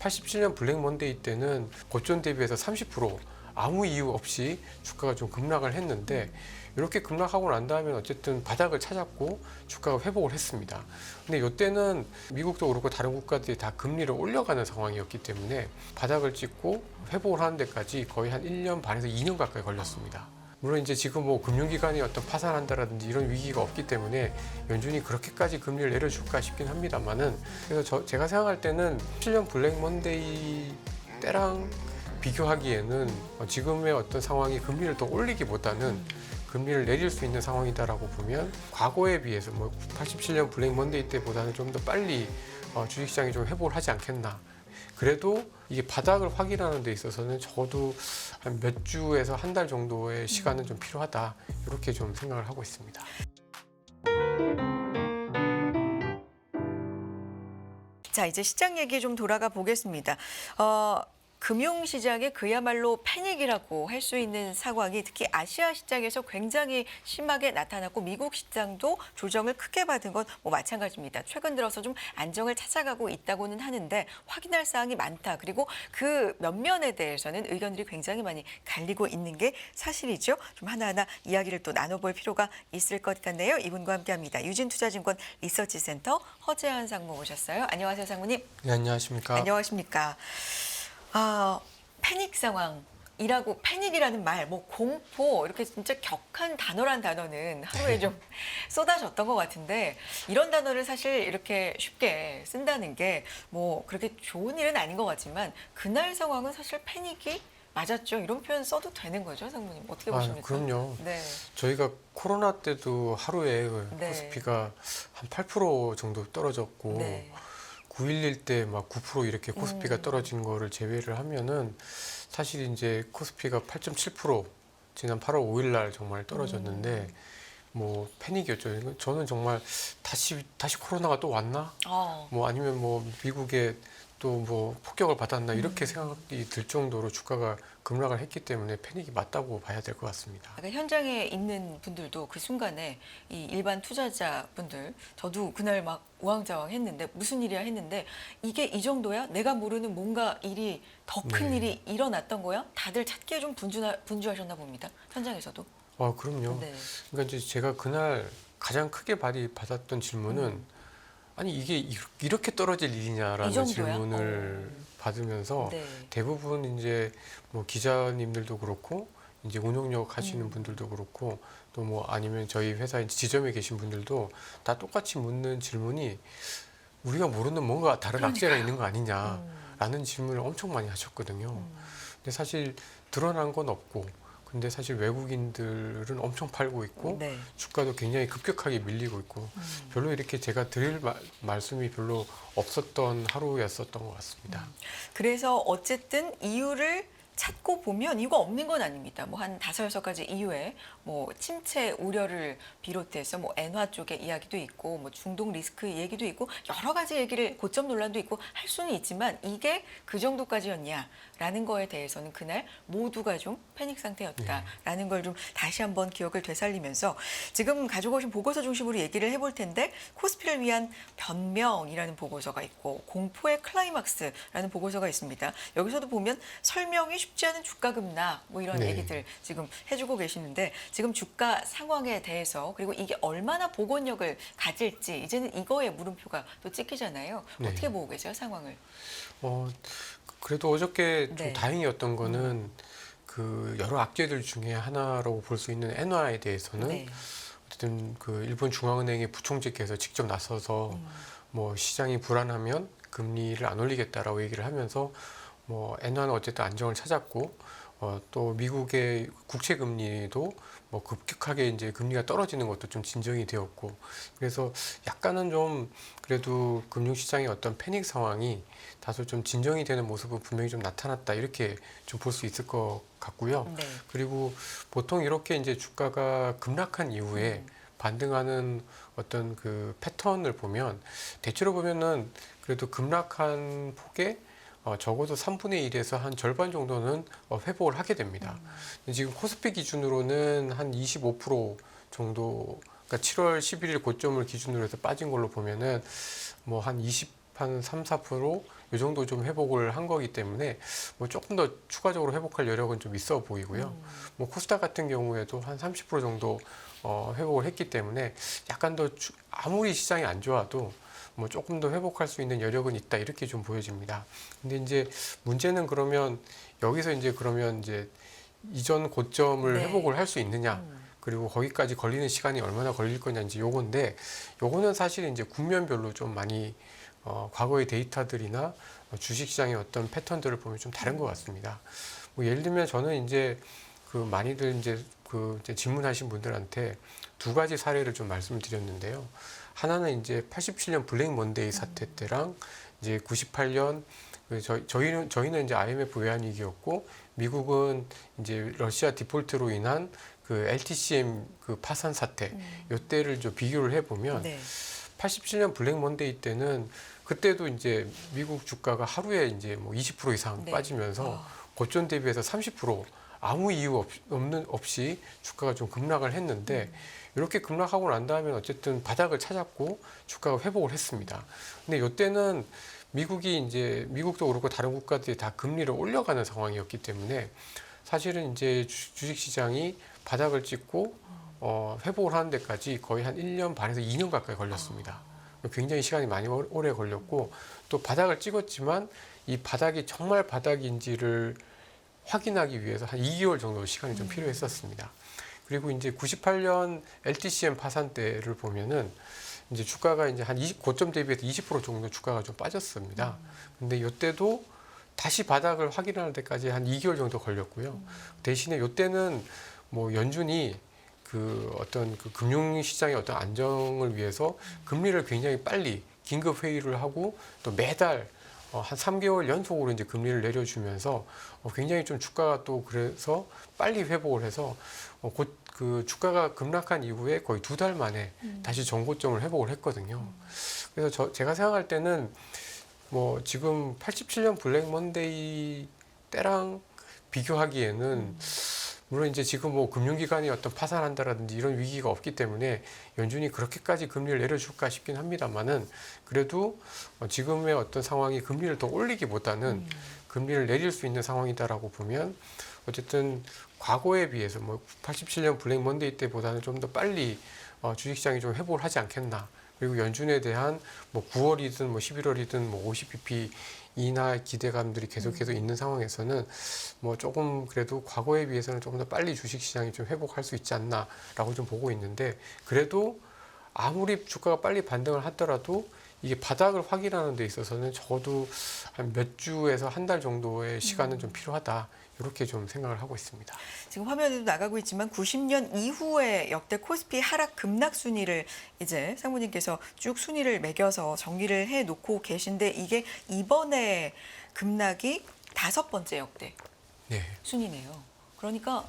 87년 블랙 먼데이 때는 고점 대비해서 30% 아무 이유 없이 주가가 좀 급락을 했는데 이렇게 급락하고 난 다음에 어쨌든 바닥을 찾았고 주가가 회복을 했습니다. 근데 이때는 미국도 그렇고 다른 국가들이 다 금리를 올려가는 상황이었기 때문에 바닥을 찍고 회복을 하는 데까지 거의 한 1년 반에서 2년 가까이 걸렸습니다. 물론 이제 지금 뭐 금융기관이 어떤 파산한다라든지 이런 위기가 없기 때문에 연준이 그렇게까지 금리를 내려줄까 싶긴 합니다만은, 그래서 제가 생각할 때는 7년 블랙 먼데이 때랑 비교하기에는 지금의 어떤 상황이 금리를 더 올리기보다는 금리를 내릴 수 있는 상황이다라고 보면 과거에 비해서 뭐 87년 블랙 먼데이 때보다는 좀 더 빨리 주식시장이 좀 회복을 하지 않겠나. 그래도 이게 바닥을 확인하는 데 있어서는 적어도 한 몇 주에서 한 달 정도의 시간은 좀 필요하다, 이렇게 좀 생각을 하고 있습니다. 자, 이제 시장 얘기 좀 돌아가 보겠습니다. 금융시장의 그야말로 패닉이라고 할 수 있는 상황이 특히 아시아 시장에서 굉장히 심하게 나타났고 미국 시장도 조정을 크게 받은 건 뭐 마찬가지입니다. 최근 들어서 좀 안정을 찾아가고 있다고는 하는데 확인할 사항이 많다. 그리고 그 면면에 대해서는 의견들이 굉장히 많이 갈리고 있는 게 사실이죠. 좀 하나하나 이야기를 또 나눠볼 필요가 있을 것 같네요. 이분과 함께합니다. 유진투자증권 리서치센터 허재한 상무 오셨어요. 안녕하세요, 상무님. 네, 안녕하십니까. 안녕하십니까. 패닉 상황이라고, 패닉이라는 말, 뭐 공포, 이렇게 진짜 격한 단어란 단어는 하루에 좀 쏟아졌던 것 같은데 이런 단어를 사실 이렇게 쉽게 쓴다는 게 뭐 그렇게 좋은 일은 아닌 것 같지만 그날 상황은 사실 패닉이 맞았죠. 이런 표현 써도 되는 거죠, 상무님? 어떻게 보십니까? 그럼요. 네. 저희가 코로나 때도 하루에 네. 코스피가 한 8% 정도 떨어졌고 네. 9.11 때 막 9% 이렇게 코스피가 떨어진 거를 제외를 하면은 사실 이제 코스피가 8.7% 지난 8월 5일 날 정말 떨어졌는데 뭐 패닉이었죠. 저는 정말 다시 코로나가 또 왔나? 뭐 아니면 뭐 미국에 또 뭐 폭격을 받았나 이렇게 생각이 들 정도로 주가가 급락을 했기 때문에 패닉이 맞다고 봐야 될 것 같습니다. 그러니까 현장에 있는 분들도 그 순간에 이 일반 투자자분들, 저도 그날 막 우왕좌왕했는데 무슨 일이야 했는데 이게 이 정도야? 내가 모르는 뭔가 일이 더 큰 일이 일어났던 거야? 다들 찾기에 좀 분주하셨나 봅니다. 현장에서도. 그럼요. 네. 그러니까 이제 제가 그날 가장 크게 받았던 질문은 아니 이게 이렇게 떨어질 이 일이냐라는 정도야? 질문을 받으면서 네. 대부분 이제 뭐 기자님들도 그렇고 이제 운영력 하시는 분들도 그렇고 또 뭐 아니면 저희 회사 이제 지점에 계신 분들도 다 똑같이 묻는 질문이 우리가 모르는 뭔가 다른 악재가 있는 거 아니냐라는 질문을 엄청 많이 하셨거든요. 근데 사실 드러난 건 없고, 근데 사실 외국인들은 엄청 팔고 있고 네. 주가도 굉장히 급격하게 밀리고 있고 별로 이렇게 제가 드릴 말씀이 별로 없었던 하루였었던 것 같습니다. 그래서 어쨌든 이유를 찾고 보면 이유가 없는 건 아닙니다. 뭐 한 5-6가지 이유에 뭐 침체 우려를 비롯해서 뭐 엔화 쪽의 이야기도 있고 뭐 중동 리스크 얘기도 있고 여러 가지 얘기를, 고점 논란도 있고 할 수는 있지만 이게 그 정도까지였냐라는 거에 대해서는 그날 모두가 좀 패닉 상태였다라는 걸 좀 다시 한번 기억을 되살리면서 지금 가지고 오신 보고서 중심으로 얘기를 해볼 텐데, 코스피를 위한 변명이라는 보고서가 있고 공포의 클라이막스라는 보고서가 있습니다. 여기서도 보면 설명이 쉽지 않은 주가 급락 뭐 이런 얘기들 지금 해주고 계시는데, 지금 주가 상황에 대해서 그리고 이게 얼마나 복원력을 가질지 이제는 이거에 물음표가 또 찍히잖아요. 어떻게 보고 계세요, 상황을? 그래도 어저께 좀 네. 다행이었던 거는 그 여러 악재들 중에 하나라고 볼 수 있는 엔화에 대해서는 네. 어쨌든 그 일본 중앙은행의 부총재께서 직접 나서서 뭐 시장이 불안하면 금리를 안 올리겠다라고 얘기를 하면서 뭐 엔화는 어쨌든 안정을 찾았고 또 미국의 국채 금리도 뭐 급격하게 이제 금리가 떨어지는 것도 좀 진정이 되었고, 그래서 약간은 좀 그래도 금융시장의 어떤 패닉 상황이 다소 좀 진정이 되는 모습은 분명히 좀 나타났다, 이렇게 좀 볼 수 있을 것 같고요. 네. 그리고 보통 이렇게 이제 주가가 급락한 이후에 반등하는 어떤 그 패턴을 보면 대체로 보면은 그래도 급락한 폭에 적어도 3분의 1에서 한 절반 정도는 회복을 하게 됩니다. 지금 코스피 기준으로는 한 25% 정도, 그러니까 7월 11일 고점을 기준으로 해서 빠진 걸로 보면은 뭐 한 3, 4% 이 정도 좀 회복을 한 거기 때문에 뭐 조금 더 추가적으로 회복할 여력은 좀 있어 보이고요. 뭐 코스닥 같은 경우에도 한 30% 정도 회복을 했기 때문에 약간 더 아무리 시장이 안 좋아도 뭐 조금 더 회복할 수 있는 여력은 있다 이렇게 좀 보여집니다. 근데 이제 문제는 그러면 여기서 이제 그러면 이제 이전 고점을 네. 회복을 할 수 있느냐? 그리고 거기까지 걸리는 시간이 얼마나 걸릴 거냐 이제 요건데 요거는 사실 이제 국면별로 좀 많이 과거의 데이터들이나 주식시장의 어떤 패턴들을 보면 좀 다른 것 같습니다. 뭐 예를 들면 저는 이제 그 많이들 이제 질문하신 분들한테 두 가지 사례를 좀 말씀을 드렸는데요. 하나는 이제 87년 블랙 먼데이 사태 때랑 이제 98년 저희는 이제 IMF 외환위기였고 미국은 이제 러시아 디폴트로 인한 그 LTCM 그 파산 사태 요때를 좀 비교를 해보면 네. 87년 블랙 먼데이 때는 그때도 이제 미국 주가가 하루에 이제 뭐 20% 이상 네. 빠지면서 고점 대비해서 30% 아무 이유 없이 주가가 좀 급락을 했는데 이렇게 급락하고 난 다음에 어쨌든 바닥을 찾았고 주가가 회복을 했습니다. 근데 이때는 미국도 그렇고 다른 국가들이 다 금리를 올려가는 상황이었기 때문에 사실은 이제 주식 시장이 바닥을 찍고 회복을 하는 데까지 거의 한 1년 반에서 2년 가까이 걸렸습니다. 굉장히 시간이 많이 오래 걸렸고 또 바닥을 찍었지만 이 바닥이 정말 바닥인지를 확인하기 위해서 한 2개월 정도 시간이 좀 필요했었습니다. 그리고 이제 98년 LTCM 파산 때를 보면은 이제 주가가 이제 고점 대비해서 20% 정도 주가가 좀 빠졌습니다. 근데 이때도 다시 바닥을 확인하는 데까지 한 2개월 정도 걸렸고요. 대신에 이때는 뭐 연준이 그 어떤 그 금융시장의 어떤 안정을 위해서 금리를 굉장히 빨리 긴급 회의를 하고 또 매달 한 3개월 연속으로 이제 금리를 내려주면서 굉장히 좀 주가가 또 그래서 빨리 회복을 해서 곧 그 주가가 급락한 이후에 거의 2달 만에 다시 전고점을 회복을 했거든요. 그래서 제가 생각할 때는 뭐 지금 87년 블랙 먼데이 때랑 비교하기에는 물론 이제 지금 뭐 금융기관이 어떤 파산한다라든지 이런 위기가 없기 때문에 연준이 그렇게까지 금리를 내려줄까 싶긴 합니다만은 그래도 지금의 어떤 상황이 금리를 더 올리기보다는 금리를 내릴 수 있는 상황이다라고 보면 어쨌든 과거에 비해서 뭐 87년 블랙 먼데이 때보다는 좀 더 빨리 주식시장이 좀 회복을 하지 않겠나. 그리고 연준에 대한 뭐 9월이든 뭐 11월이든 뭐 50bp 이나 기대감들이 계속해서 있는 상황에서는 뭐 조금 그래도 과거에 비해서는 조금 더 빨리 주식시장이 좀 회복할 수 있지 않나라고 좀 보고 있는데 그래도 아무리 주가가 빨리 반등을 하더라도 이게 바닥을 확인하는 데 있어서는 적어도 한 몇 주에서 한 달 정도의 시간은 좀 필요하다. 이렇게 좀 생각을 하고 있습니다. 지금 화면에도 나가고 있지만 90년 이후에 역대 코스피 하락 급락 순위를 이제 상무님께서 쭉 순위를 매겨서 정리를 해놓고 계신데 이게 이번에 급락이 5번째 역대 네. 순위네요. 그러니까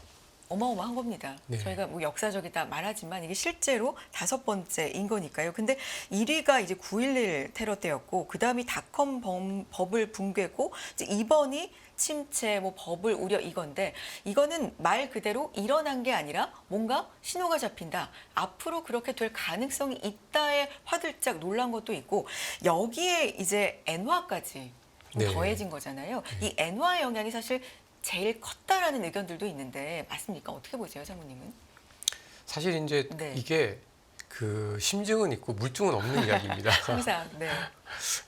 어마어마한 겁니다. 네. 저희가 뭐 역사적이다 말하지만 이게 실제로 5번째인 거니까요. 근데 1위가 이제 9.11 테러 때였고 그다음이 닷컴 버블 붕괴고 이제 2번이 침체, 뭐 버블 우려 이건데 이거는 말 그대로 일어난 게 아니라 뭔가 신호가 잡힌다. 앞으로 그렇게 될 가능성이 있다에 화들짝 놀란 것도 있고 여기에 이제 엔화까지 네. 더해진 거잖아요. 이 엔화 영향이 사실 제일 컸다라는 의견들도 있는데 맞습니까? 어떻게 보세요, 사모님은? 사실 이제 네. 이게 그 심증은 있고 물증은 없는 이야기입니다. 항상 네.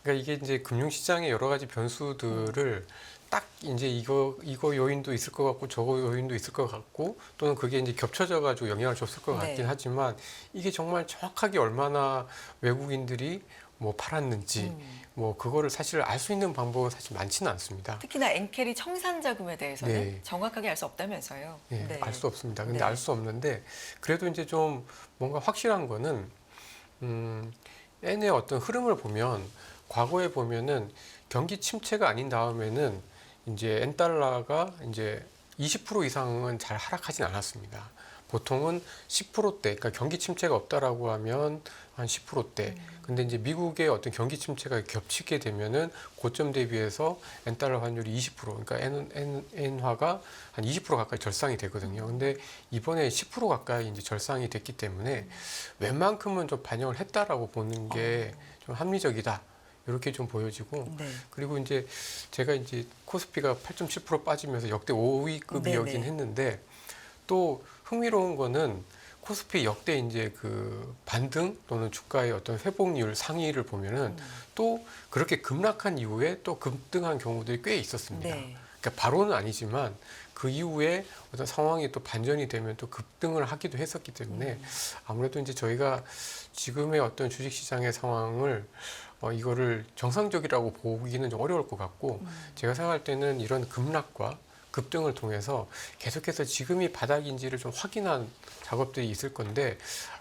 그러니까 이게 이제 금융시장의 여러 가지 변수들을 딱 이제 이거 요인도 있을 것 같고 저거 요인도 있을 것 같고 또는 그게 이제 겹쳐져 가지고 영향을 줬을 것 같긴 네. 하지만 이게 정말 정확하게 얼마나 외국인들이 뭐 팔았는지 뭐 그거를 사실 알 수 있는 방법은 사실 많지는 않습니다. 특히나 엔캐리 청산 자금에 대해서는 네. 정확하게 알 수 없다면서요. 네, 네. 알 수 없습니다. 근데 네. 알 수 없는데 그래도 이제 좀 뭔가 확실한 거는 엔의 어떤 흐름을 보면 과거에 보면은 경기 침체가 아닌 다음에는 이제 엔 달러가 이제 20% 이상은 잘 하락하진 않았습니다. 보통은 10%대, 그러니까 경기 침체가 없다라고 하면 한 10%대. 근데 이제 미국의 어떤 경기 침체가 겹치게 되면은 고점 대비해서 엔 달러 환율이 20%, 그러니까 엔화가 한 20% 가까이 절상이 되거든요. 근데 이번에 10% 가까이 이제 절상이 됐기 때문에 웬만큼은 좀 반영을 했다라고 보는 게 좀 합리적이다. 이렇게 좀 보여지고 네. 그리고 이제 제가 이제 코스피가 8.7% 빠지면서 역대 5위급이었긴 네네. 했는데 또 흥미로운 거는 코스피 역대 이제 그 반등 또는 주가의 어떤 회복률 상위를 보면은 또 그렇게 급락한 이후에 또 급등한 경우들이 꽤 있었습니다. 네. 그러니까 바로는 아니지만 그 이후에 어떤 상황이 또 반전이 되면 또 급등을 하기도 했었기 때문에 아무래도 이제 저희가 지금의 어떤 주식시장의 상황을 이거를 정상적이라고 보기는 좀 어려울 것 같고 제가 생각할 때는 이런 급락과 급등을 통해서 계속해서 지금이 바닥인지를 좀 확인한 작업들이 있을 건데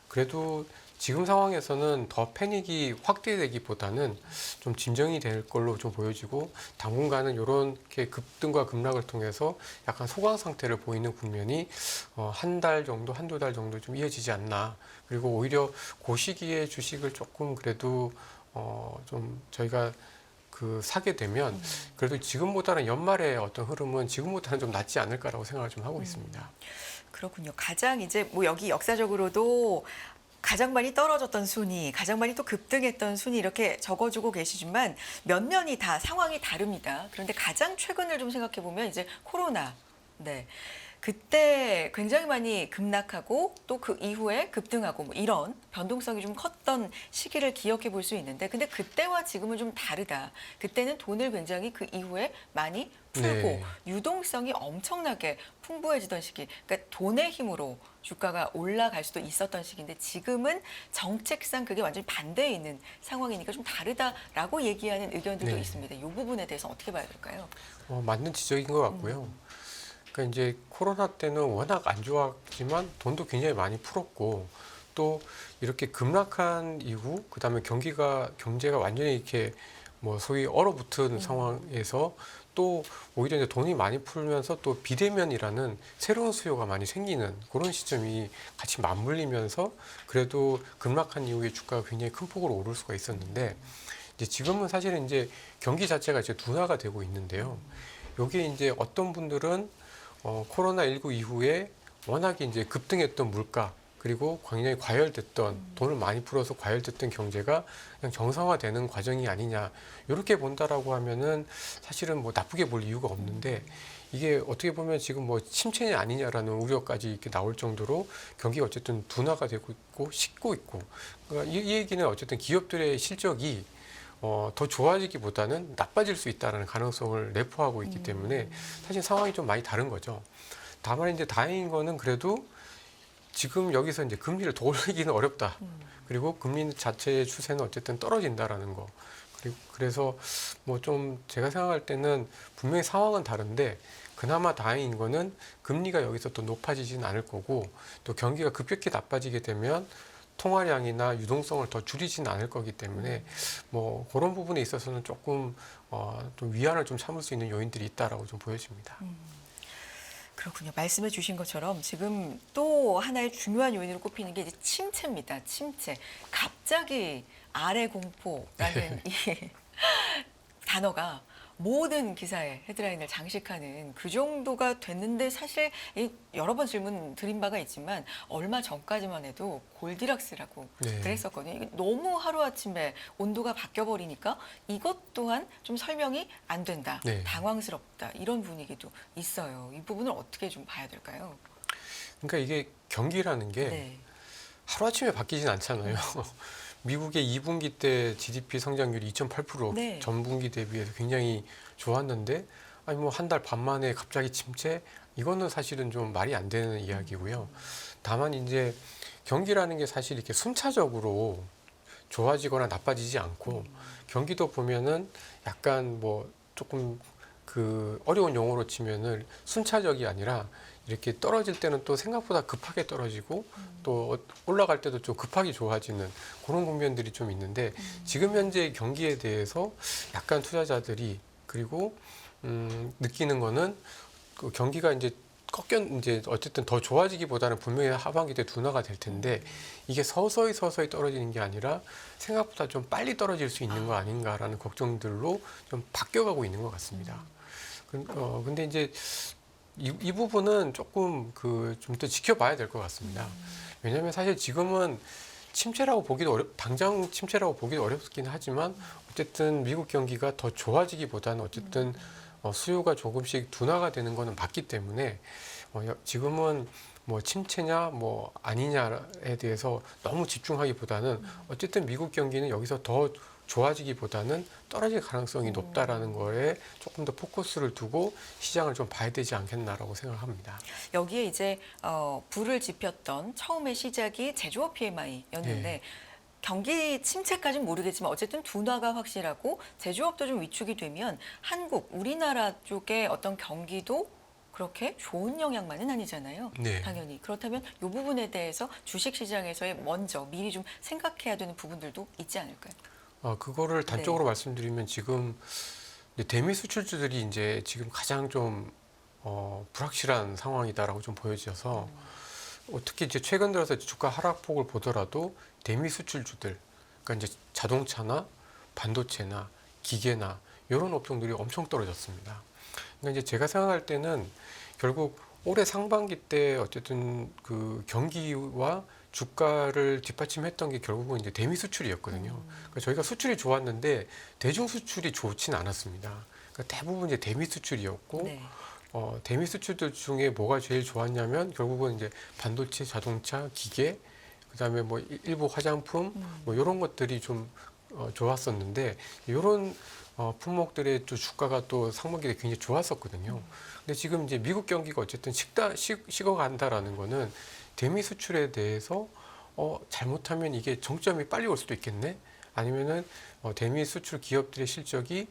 그래도 지금 상황에서는 더 패닉이 확대되기보다는 좀 진정이 될 걸로 좀 보여지고 당분간은 이렇게 급등과 급락을 통해서 약간 소강 상태를 보이는 국면이 한 달 정도, 한두 달 정도 좀 이어지지 않나. 그리고 오히려 그 시기에 주식을 조금 그래도 좀 저희가 그 사게 되면 그래도 지금보다는 연말의 어떤 흐름은 지금보다는 좀 낫지 않을까라고 생각을 좀 하고 있습니다. 그렇군요. 가장 이제 뭐 여기 역사적으로도 가장 많이 떨어졌던 순위, 가장 많이 또 급등했던 순위 이렇게 적어주고 계시지만 몇 년이 다 상황이 다릅니다. 그런데 가장 최근을 좀 생각해 보면 이제 코로나, 네. 그때 굉장히 많이 급락하고 또 그 이후에 급등하고 뭐 이런 변동성이 좀 컸던 시기를 기억해 볼 수 있는데 근데 그때와 지금은 좀 다르다. 그때는 돈을 굉장히 그 이후에 많이 풀고 네. 유동성이 엄청나게 풍부해지던 시기. 그러니까 돈의 힘으로 주가가 올라갈 수도 있었던 시기인데 지금은 정책상 그게 완전히 반대에 있는 상황이니까 좀 다르다라고 얘기하는 의견들도 네. 있습니다. 이 부분에 대해서 어떻게 봐야 될까요? 맞는 지적인 것 같고요. 그러니까 이제 코로나 때는 워낙 안 좋았지만 돈도 굉장히 많이 풀었고 또 이렇게 급락한 이후 그다음에 경제가 완전히 이렇게 뭐 소위 얼어붙은 상황에서 또 오히려 이제 돈이 많이 풀면서 또 비대면이라는 새로운 수요가 많이 생기는 그런 시점이 같이 맞물리면서 그래도 급락한 이후에 주가가 굉장히 큰 폭으로 오를 수가 있었는데 이제 지금은 사실은 이제 경기 자체가 이제 둔화가 되고 있는데요. 여기에 이제 어떤 분들은 코로나19 이후에 워낙에 이제 급등했던 물가 그리고 굉장히 과열됐던 돈을 많이 풀어서 과열됐던 경제가 그냥 정상화되는 과정이 아니냐 이렇게 본다라고 하면은 사실은 뭐 나쁘게 볼 이유가 없는데 이게 어떻게 보면 지금 뭐 침체냐 아니냐라는 우려까지 이렇게 나올 정도로 경기가 어쨌든 둔화가 되고 있고 식고 있고 그러니까 이 얘기는 어쨌든 기업들의 실적이 더 좋아지기보다는 나빠질 수 있다는 가능성을 내포하고 있기 때문에 사실 상황이 좀 많이 다른 거죠. 다만 이제 다행인 거는 그래도 지금 여기서 이제 금리를 더 올리기는 어렵다. 그리고 금리 자체의 추세는 어쨌든 떨어진다라는 거. 그리고 그래서 뭐 좀 제가 생각할 때는 분명히 상황은 다른데 그나마 다행인 거는 금리가 여기서 또 높아지지는 않을 거고 또 경기가 급격히 나빠지게 되면 통화량이나 유동성을 더 줄이지는 않을 거기 때문에 뭐 그런 부분에 있어서는 조금 좀 위안을 좀 삼을 수 있는 요인들이 있다라고 좀 보여집니다. 그렇군요. 말씀해 주신 것처럼 지금 또 하나의 중요한 요인으로 꼽히는 게 이제 침체입니다. 침체. 갑자기 아래 공포라는 이 단어가 모든 기사의 헤드라인을 장식하는 그 정도가 됐는데 사실 여러 번 질문 드린 바가 있지만 얼마 전까지만 해도 골디락스라고 네. 그랬었거든요. 이게 너무 하루아침에 온도가 바뀌어버리니까 이것 또한 좀 설명이 안 된다. 네. 당황스럽다. 이런 분위기도 있어요. 이 부분을 어떻게 좀 봐야 될까요? 그러니까 이게 경기라는 게 네. 하루아침에 바뀌진 않잖아요. 미국의 2분기 때 GDP 성장률이 2.8% 네. 전분기 대비해서 굉장히 좋았는데 아니 뭐 한 달 반 만에 갑자기 침체 이거는 사실은 좀 말이 안 되는 이야기고요. 다만 이제 경기라는 게 사실 이렇게 순차적으로 좋아지거나 나빠지지 않고 경기도 보면은 약간 뭐 조금 그 어려운 용어로 치면은 순차적이 아니라 이렇게 떨어질 때는 또 생각보다 급하게 떨어지고 또 올라갈 때도 좀 급하게 좋아지는 그런 국면들이 좀 있는데 지금 현재 경기에 대해서 약간 투자자들이 그리고 느끼는 거는 그 경기가 이제 이제 어쨌든 더 좋아지기보다는 분명히 하반기 때 둔화가 될 텐데 이게 서서히 떨어지는 게 아니라 생각보다 좀 빨리 떨어질 수 있는 거 아닌가라는 걱정들로 좀 바뀌어가고 있는 것 같습니다. 근데 이제 이 부분은 조금 그 좀 더 지켜봐야 될 것 같습니다. 왜냐하면 사실 지금은 침체라고 보기도 당장 침체라고 보기도 어렵긴 하지만 어쨌든 미국 경기가 더 좋아지기보다는 어쨌든 수요가 조금씩 둔화가 되는 거는 맞기 때문에 지금은 뭐 침체냐 뭐 아니냐에 대해서 너무 집중하기보다는 어쨌든 미국 경기는 여기서 더 좋아지기보다는 떨어질 가능성이 높다라는 거에 조금 더 포커스를 두고 시장을 좀 봐야 되지 않겠나라고 생각합니다. 여기에 이제 불을 지폈던 처음에 시작이 제조업 PMI였는데 네. 경기 침체까지는 모르겠지만 어쨌든 둔화가 확실하고 제조업도 좀 위축이 되면 한국, 우리나라 쪽의 어떤 경기도 그렇게 좋은 영향만은 아니잖아요. 네. 당연히. 그렇다면 이 부분에 대해서 주식시장에서의 먼저 미리 좀 생각해야 되는 부분들도 있지 않을까요? 그거를 단적으로 말씀드리면 지금 이제 대미 수출주들이 이제 지금 가장 좀 불확실한 상황이다라고 좀 보여져서 특히 이제 최근 들어서 주가 하락폭을 보더라도 대미 수출주들, 그러니까 이제 자동차나 반도체나 기계나 이런 업종들이 엄청 떨어졌습니다. 그러니까 이제 제가 생각할 때는 결국 올해 상반기 때 어쨌든 그 경기와 주가를 뒷받침했던 게 결국은 이제 대미 수출이었거든요. 그러니까 저희가 수출이 좋았는데 대중 수출이 좋진 않았습니다. 그러니까 대부분 이제 대미 수출이었고 네. 대미 수출들 중에 뭐가 제일 좋았냐면 결국은 이제 반도체, 자동차, 기계, 그다음에 뭐 일부 화장품 뭐 이런 것들이 좀 좋았었는데 이런 품목들의 또 주가가 또 상반기에 굉장히 좋았었거든요. 근데 지금 이제 미국 경기가 어쨌든 식어간다라는 거는 대미 수출에 대해서 잘못하면 이게 정점이 빨리 올 수도 있겠네. 아니면은 대미 수출 기업들의 실적이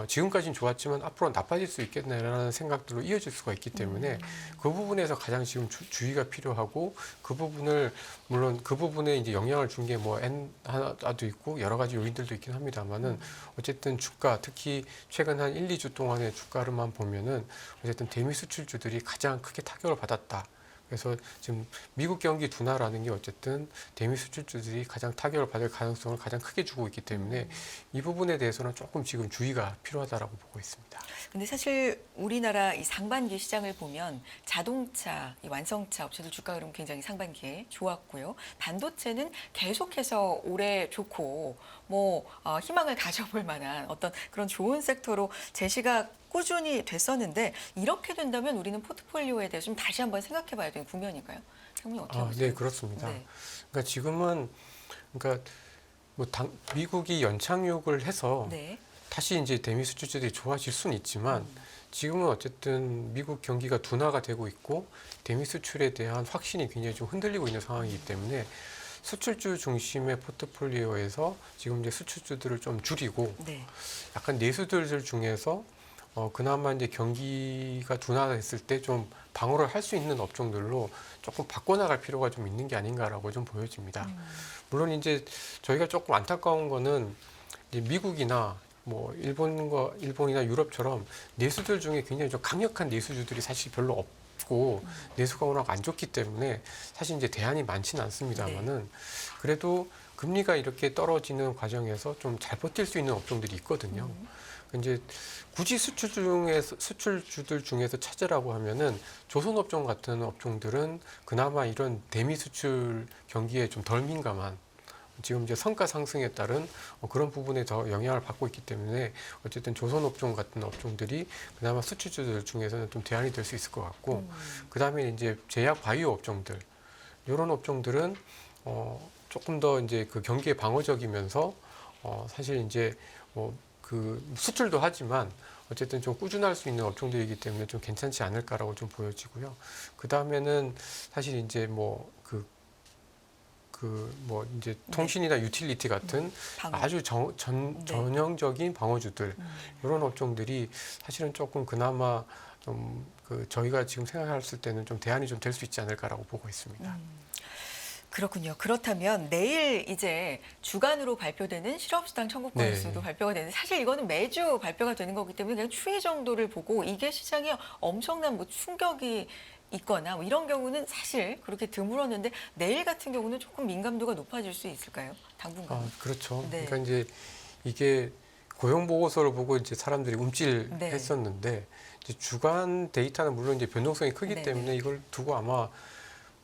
지금까지는 좋았지만 앞으로 나빠질 수 있겠네라는 생각들로 이어질 수가 있기 때문에 그 부분에서 가장 지금 주의가 필요하고 그 부분을 물론 그 부분에 이제 영향을 준 게 뭐 엔화도 있고 여러 가지 요인들도 있긴 합니다만은 어쨌든 주가 특히 최근 한 1, 2주 동안의 주가를만 보면은 어쨌든 대미 수출주들이 가장 크게 타격을 받았다. 그래서 지금 미국 경기 둔화라는 게 어쨌든 대미 수출주들이 가장 타격을 받을 가능성을 가장 크게 주고 있기 때문에 이 부분에 대해서는 조금 지금 주의가 필요하다라고 보고 있습니다. 근데 사실 우리나라 이 상반기 시장을 보면 자동차, 이 완성차 업체들 주가 흐름 굉장히 상반기에 좋았고요. 반도체는 계속해서 올해 좋고 뭐 희망을 가져볼 만한 어떤 그런 좋은 섹터로 제시가 꾸준히 됐었는데 이렇게 된다면 우리는 포트폴리오에 대해서 좀 다시 한번 생각해 봐야 되는 국면인가요? 장모님 어떻게 보세요? 네, 그렇습니다. 네. 그러니까 지금은 그러니까 미국이 연착륙을 해서 네. 다시 이제 대미 수출주들이 좋아질 수는 있지만 지금은 어쨌든 미국 경기가 둔화가 되고 있고 대미 수출에 대한 확신이 굉장히 좀 흔들리고 있는 상황이기 때문에 수출주 중심의 포트폴리오에서 지금 이제 수출주들을 좀 줄이고 네. 약간 내수들 중에서 그나마 이제 경기가 둔화됐을 때 좀 방어를 할 수 있는 업종들로 조금 바꿔나갈 필요가 좀 있는 게 아닌가라고 좀 보여집니다. 물론 이제 저희가 조금 안타까운 거는 이제 미국이나 뭐 일본이나 유럽처럼 내수들 중에 굉장히 좀 강력한 내수주들이 사실 별로 없고 내수가 워낙 안 좋기 때문에 사실 이제 대안이 많지는 않습니다만은 그래도 금리가 이렇게 떨어지는 과정에서 좀 잘 버틸 수 있는 업종들이 있거든요. 이제 굳이 수출주들 중에서 찾으라고 하면은 조선업종 같은 업종들은 그나마 이런 대미 수출 경기에 좀 덜 민감한 지금 이제 성과 상승에 따른 그런 부분에 더 영향을 받고 있기 때문에 어쨌든 조선업종 같은 업종들이 그나마 수출주들 중에서는 좀 대안이 될 수 있을 것 같고 그 다음에 이제 제약 바이오 업종들 이런 업종들은 조금 더 이제 그 경기에 방어적이면서 사실 이제 그 수출도 하지만 어쨌든 좀 꾸준할 수 있는 업종들이기 때문에 좀 괜찮지 않을까라고 좀 보여지고요. 그 다음에는 사실 이제 이제 통신이나 유틸리티 같은 방어. 아주 전형적인 방어주들 이런 업종들이 사실은 조금 그나마 좀 저희가 지금 생각했을 때는 좀 대안이 좀 될 수 있지 않을까라고 보고 있습니다. 그렇군요. 그렇다면 내일 이제 주간으로 발표되는 실업수당 청구 건수도 발표가 되는데 사실 이거는 매주 발표가 되는 거기 때문에 그냥 추이 정도를 보고 이게 시장에 엄청난 뭐 충격이 있거나 뭐 이런 경우는 사실 그렇게 드물었는데 내일 같은 경우는 조금 민감도가 높아질 수 있을까요? 당분간. 그렇죠. 네. 그러니까 이제 이게 고용 보고서를 보고 이제 사람들이 움찔했었는데 이제 주간 데이터는 물론 이제 변동성이 크기 때문에 이걸 두고 아마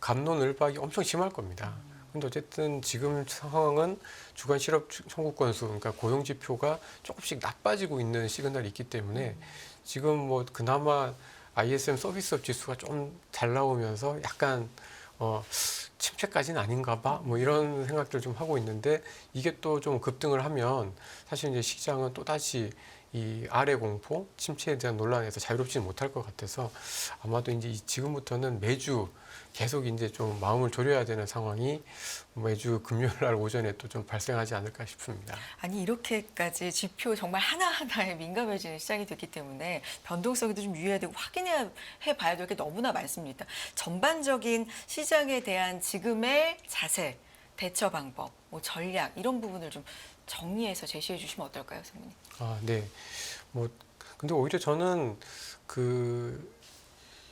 갑론을박이 엄청 심할 겁니다. 근데 어쨌든 지금 상황은 주간 실업 청구 건수, 그러니까 고용 지표가 조금씩 나빠지고 있는 시그널이 있기 때문에 지금 뭐 그나마 ISM 서비스업 지수가 좀 잘 나오면서 약간 침체까지는 아닌가 봐, 뭐 이런 생각들 좀 하고 있는데, 이게 또 좀 급등을 하면 사실 이제 시장은 또 다시 이 아래 공포, 침체에 대한 논란에서 자유롭지는 못할 것 같아서 아마도 이제 지금부터는 매주 계속 이제 좀 마음을 졸여야 되는 상황이 매주 금요일 날 오전에 또 좀 발생하지 않을까 싶습니다. 아니 이렇게까지 지표 정말 하나하나에 민감해지는 시장이 됐기 때문에 변동성에도 좀 유의해야 되고 확인해 봐야 될 게 너무나 많습니다. 전반적인 시장에 대한 지금의 자세, 대처 방법, 뭐 전략 이런 부분을 좀 정리해서 제시해 주시면 어떨까요, 선생님? 아, 네. 뭐 근데 오히려 저는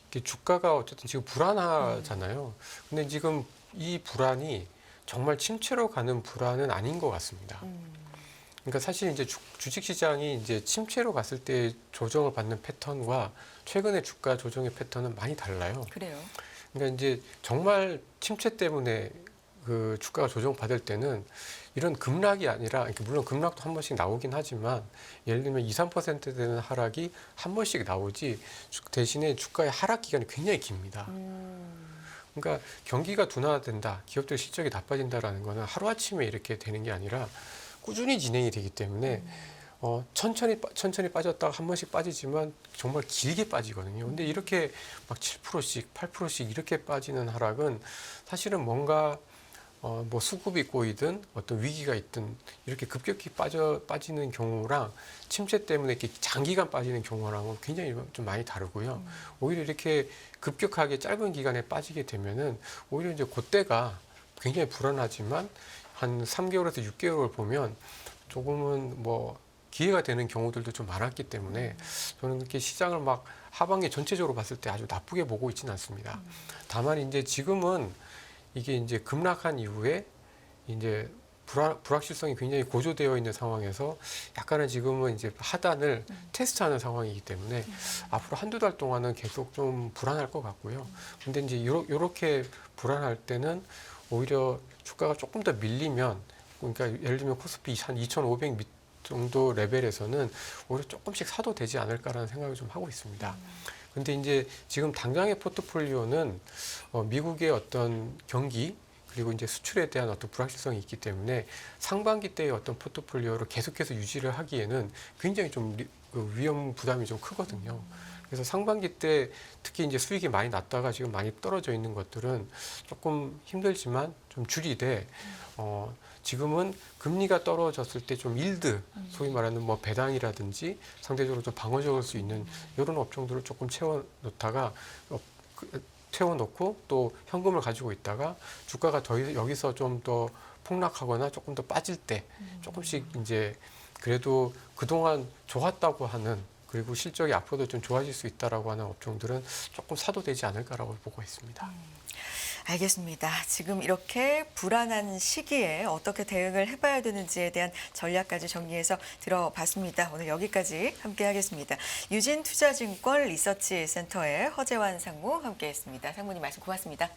이게 주가가 어쨌든 지금 불안하잖아요. 근데 지금 이 불안이 정말 침체로 가는 불안은 아닌 것 같습니다. 그러니까 사실 이제 주식 시장이 이제 침체로 갔을 때 조정을 받는 패턴과 최근의 주가 조정의 패턴은 많이 달라요. 그래요. 그러니까 이제 정말 침체 때문에 그 주가가 조정받을 때는 이런 급락이 아니라, 그러니까 물론 급락도 한 번씩 나오긴 하지만 예를 들면 2, 3% 되는 하락이 한 번씩 나오지, 대신에 주가의 하락 기간이 굉장히 깁니다. 그러니까 경기가 둔화된다, 기업들 실적이 나빠진다라는 거는 하루아침에 이렇게 되는 게 아니라 꾸준히 진행이 되기 때문에 천천히 빠졌다가 한 번씩 빠지지만 정말 길게 빠지거든요. 근데 이렇게 막 7%씩, 8%씩 이렇게 빠지는 하락은 사실은 뭔가 뭐 수급이 꼬이든 어떤 위기가 있든 이렇게 급격히 빠지는 경우랑 침체 때문에 이렇게 장기간 빠지는 경우랑은 굉장히 좀 많이 다르고요. 오히려 이렇게 급격하게 짧은 기간에 빠지게 되면은 오히려 이제 그때가 굉장히 불안하지만 한 3개월에서 6개월을 보면 조금은 뭐 기회가 되는 경우들도 좀 많았기 때문에 저는 이렇게 시장을 막 하반기 전체적으로 봤을 때 아주 나쁘게 보고 있지는 않습니다. 다만 이제 지금은 이게 이제 급락한 이후에 이제 불확실성이 굉장히 고조되어 있는 상황에서 약간은 지금은 이제 하단을 테스트하는 상황이기 때문에 앞으로 한두 달 동안은 계속 좀 불안할 것 같고요. 근데 이제 요렇게 불안할 때는 오히려 주가가 조금 더 밀리면, 그러니까 예를 들면 코스피 한 2,500 정도 레벨에서는 오히려 조금씩 사도 되지 않을까라는 생각을 좀 하고 있습니다. 근데 이제 지금 당장의 포트폴리오는 미국의 어떤 경기 그리고 이제 수출에 대한 어떤 불확실성이 있기 때문에 상반기 때의 어떤 포트폴리오를 계속해서 유지를 하기에는 굉장히 좀 위험 부담이 좀 크거든요. 그래서 상반기 때 특히 이제 수익이 많이 났다가 지금 많이 떨어져 있는 것들은 조금 힘들지만 좀 줄이되 지금은 금리가 떨어졌을 때 좀 일드, 소위 말하는 뭐 배당이라든지 상대적으로 좀 방어적일 수 있는 이런 업종들을 조금 채워놓고 또 현금을 가지고 있다가 주가가 여기서 좀 더 폭락하거나 조금 더 빠질 때 조금씩 이제 그래도 그동안 좋았다고 하는, 그리고 실적이 앞으로도 좀 좋아질 수 있다라고 하는 업종들은 조금 사도 되지 않을까라고 보고 있습니다. 알겠습니다. 지금 이렇게 불안한 시기에 어떻게 대응을 해봐야 되는지에 대한 전략까지 정리해서 들어봤습니다. 오늘 여기까지 함께하겠습니다. 유진투자증권 리서치센터의 허재환 상무 함께했습니다. 상무님 말씀 고맙습니다.